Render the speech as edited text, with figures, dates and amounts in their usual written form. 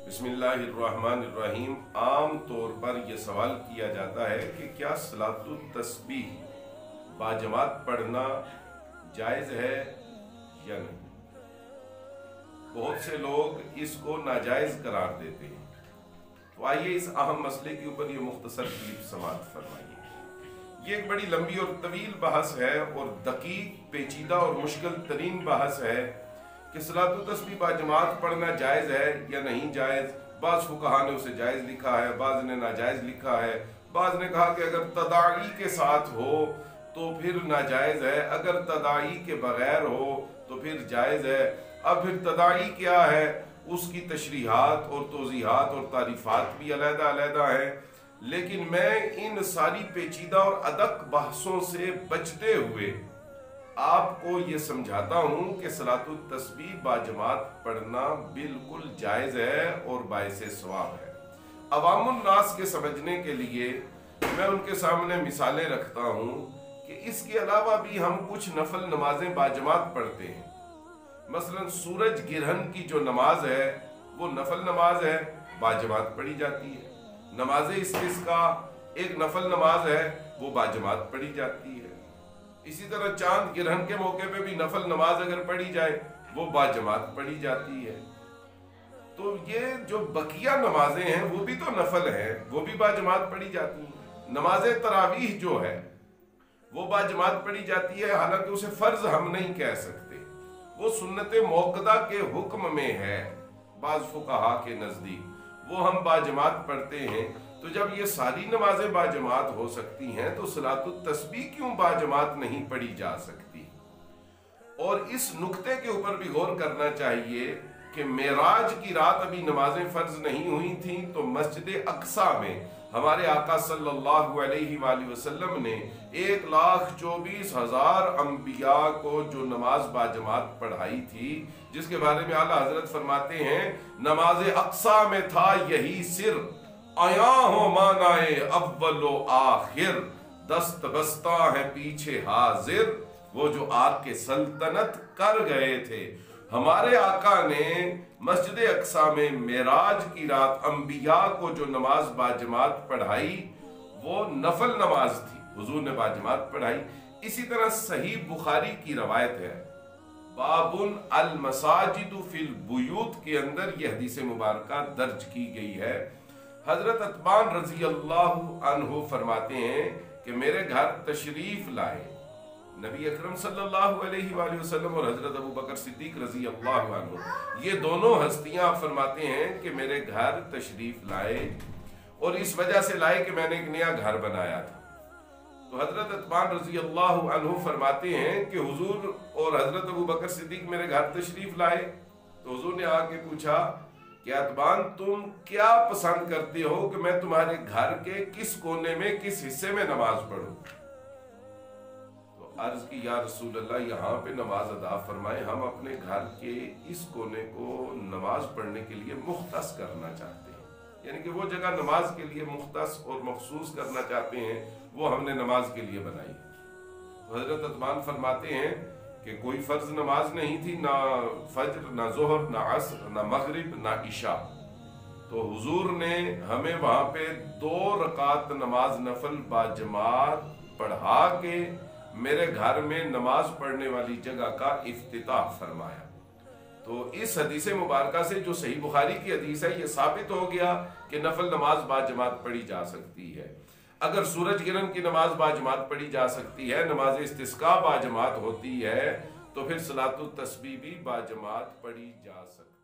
बिस्मिल्लाहिर्रहमानिर्रहीम। आम तौर पर यह सवाल किया जाता है कि क्या सलातुत तस्बीह बाजमात पढ़ना जायज़ है या नहीं। बहुत से लोग इसको नाजायज़ करार देते हैं। तो आइए इस अहम मसले के ऊपर ये मुख्तसर क्लिप समाअत फरमाइए। ये एक बड़ी लंबी और तवील बहस है और दकीक, पेचीदा और मुश्किल तरीन बहस है कि सलातुत तस्बीह बाजमात पढ़ना जायज़ है या नहीं जायज़। बाज़ फुक़हा ने उसे जायज़ लिखा है, बाज़ ने नाजायज़ लिखा है। बाज़ ने कहा कि अगर तदाई के साथ हो तो फिर नाजायज़ है, अगर तदाई के बगैर हो तो फिर जायज़ है। अब फिर तदाई क्या है, उसकी तशरीहात और तोज़ीहात और तारीफ़ात भी अलग-अलग हैं। लेकिन मैं इन सारी पेचीदा और अदक बहसों से बचते हुए आपको ये समझाता हूँ कि सलातुत तस्बीह बाजमात पढ़ना बिल्कुल जायज़ है और बाइसे सवाब है। अवामुन नास के समझने के लिए मैं उनके सामने मिसालें रखता हूँ कि इसके अलावा भी हम कुछ नफल नमाजें बाजमात पढ़ते हैं। मसलन सूरज गिरहन की जो नमाज है वो नफल नमाज है, बाजमात पढ़ी जाती है। नमाज इस्तिस्का एक नफल नमाज है, वो बाजमात पढ़ी जाती है। इसी तरह चांद गिरहन के मौके पे भी नफल नमाज अगर पढ़ी जाए वो बाजमात पढ़ी जाती है। तो ये जो बकिया नमाजें हैं वो भी तो नफल हैं, वो भी बाजमात पढ़ी जाती हैं। नमाज तरावीह जो है वो बाजमात पढ़ी जाती है, हालांकि उसे फर्ज हम नहीं कह सकते, वो सुन्नत मौक़दा के हुक्म में है। बाज़ फुक़हा के नज़दीक वो हम बाजमात पढ़ते हैं। तो जब ये सारी नमाजें बाजमात हो सकती हैं तो सलातुत तस्बीह क्यों बाजमात नहीं पढ़ी जा सकती। और इस नुक्ते के ऊपर भी गौर करना चाहिए कि मेराज की रात अभी नमाजें फर्ज नहीं हुई थी तो मस्जिद अक्सा में हमारे आका सल्लल्लाहु अलैहि वसल्लम ने 1,24,000 अंबिया को जो नमाज बाजमात पढ़ाई थी, जिसके बारे में आला हजरत फरमाते हैं नमाज अक्सा में था यही सिर, आया हो मानाए अव्वलो आखिर, दस्त बस्ता है पीछे हाजिर। वो जो आपके सल्तनत कर गए थे, हमारे आका ने मस्जिद अक्सा में मेराज की रात अंबिया को जो नमाज बाजमात पढ़ाई वो नफल नमाज थी, हुजूर ने बाजमात पढ़ाई। इसी तरह सही बुखारी की रवायत है, बाबुन अल मसाजिदु फिल बुयूत के अंदर यह हदीस मुबारका दर्ज की गई है। हजरत अतबान रजी अल्लाहु अन्हु फरमाते हैं कि मेरे घर तशरीफ लाए नबी अकरम सल्लल्लाहु अलैहि वसल्लम और हजरत अबू बकर सिद्दीक रजी अल्लाहु अन्हु, ये दोनों हस्तियां फरमाते हैं कि मेरे घर तशरीफ लाए और इस वजह से लाए कि मैंने एक नया घर बनाया था। तो हजरत अतबान रजी अल्लाहु अन्हु फरमाते हैं कि हुजूर और हजरत अबू बकर सिद्दीक मेरे घर तशरीफ लाए तो हुजूर ने आके पूछा कि अतबान तुम क्या पसंद करते हो कि मैं तुम्हारे घर के किस कोने में किस हिस्से में नमाज पढ़ूं। तो अर्ज की या रसूल अल्लाह, यहाँ पे नमाज अदा फरमाए, हम अपने घर के इस कोने को नमाज पढ़ने के लिए मुख्तस करना चाहते हैं, यानी कि वो जगह नमाज के लिए मुख्तस और मखसूस करना चाहते हैं, वो हमने नमाज के लिए बनाई। तो हजरत अतबान फरमाते हैं कि कोई फर्ज नमाज नहीं थी, ना फज्र, ना जोहर, ना असर, ना मगरिब, ना इशा। तो हुजूर ने हमें वहां पे 2 रकात नमाज नफल बाजमात पढ़ा के मेरे घर में नमाज पढ़ने वाली जगह का इफ्तिताह फरमाया। तो इस हदीस मुबारका से जो सही बुखारी की हदीस है, ये साबित हो गया कि नफल नमाज बाजमात पढ़ी जा सकती है। अगर सूरज गिरहन की नमाज बाजमात पढ़ी जा सकती है, नमाज इस्तिस्का बाजमात होती है, तो फिर सलातुत तस्बीह भी बाजमात पढ़ी जा सकती है।